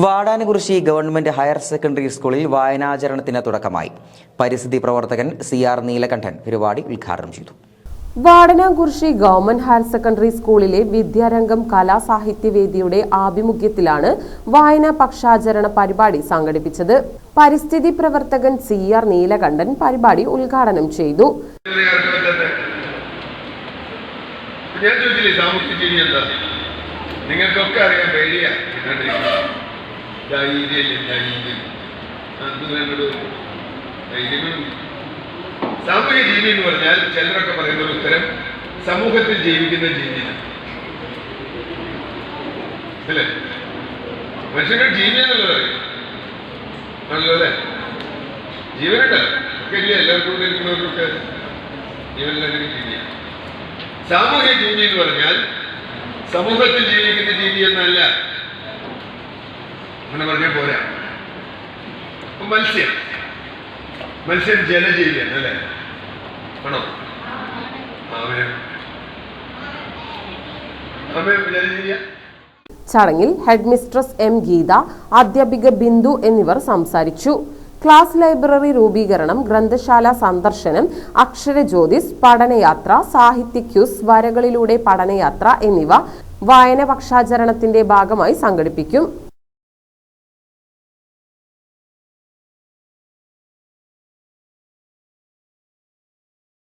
വാടാനകുറിശി government higher secondary സ്കൂളിൽ വായനാചരണത്തിന് തുടക്കമായി. പരിസ്ഥിതി പ്രവർത്തകൻ CR നീലകണ്ഠൻ പരിപാടി ഉദ്ഘാടനം ചെയ്തു. വാടാനകുറിശി ഗവൺമെന്റ് ഹയർ സെക്കൻഡറി സ്കൂളിലെ വിദ്യാരംഗം കലാസാഹിത്യവേദിയുടെ ആഭിമുഖ്യത്തിലാണ് വായനാ പക്ഷാചരണ പരിപാടി സംഘടിപ്പിച്ചത്. പരിസ്ഥിതി പ്രവർത്തകൻ CR നീലകണ്ഠൻ പരിപാടി ഉദ്ഘാടനം ചെയ്തു. നിങ്ങൾക്കൊക്കെ അറിയാൻ പേടിയ സാമൂഹ്യ ജീവി എന്ന് പറഞ്ഞാൽ ചിലരൊക്കെ പറയുന്ന ഒരു ഉത്തരം സമൂഹത്തിൽ ജീവിക്കുന്ന ജീവിയാണ് അല്ലേ? മനുഷ്യന്റെ ജീവിയാണല്ലോ ആണല്ലോ അല്ലേ? ജീവനുണ്ടല്ലോ ഒക്കെ ഇല്ലേ? എല്ലാവർക്കും ഇരിക്കുന്നവർക്കൊക്കെ ജീവനിലൊക്കെ ജീവിയാണ്. സാമൂഹ്യ ജീവി എന്ന് പറഞ്ഞാൽ സമൂഹത്തിൽ ജീവിക്കുന്ന ജീവി എന്നല്ല, അങ്ങനെ പറഞ്ഞാൽ പോരാ. മത്സ്യം ജലജീവിയാണ് അല്ലേ? ആണോ? ജലജീവിയ. ചടങ്ങിൽ ഹെഡ് മിസ്ട്രസ് M ഗീത, അധ്യാപിക ബിന്ദു എന്നിവർ സംസാരിച്ചു. ക്ലാസ് ലൈബ്രറി രൂപീകരണം, ഗ്രന്ഥശാല സന്ദർശനം, അക്ഷരജ്യോതിസ്, പഠനയാത്ര, സാഹിത്യ ക്യൂസ്, വരകളിലൂടെ പഠനയാത്ര എന്നിവ വായന പക്ഷാചരണത്തിന്റെ ഭാഗമായി സംഘടിപ്പിക്കും.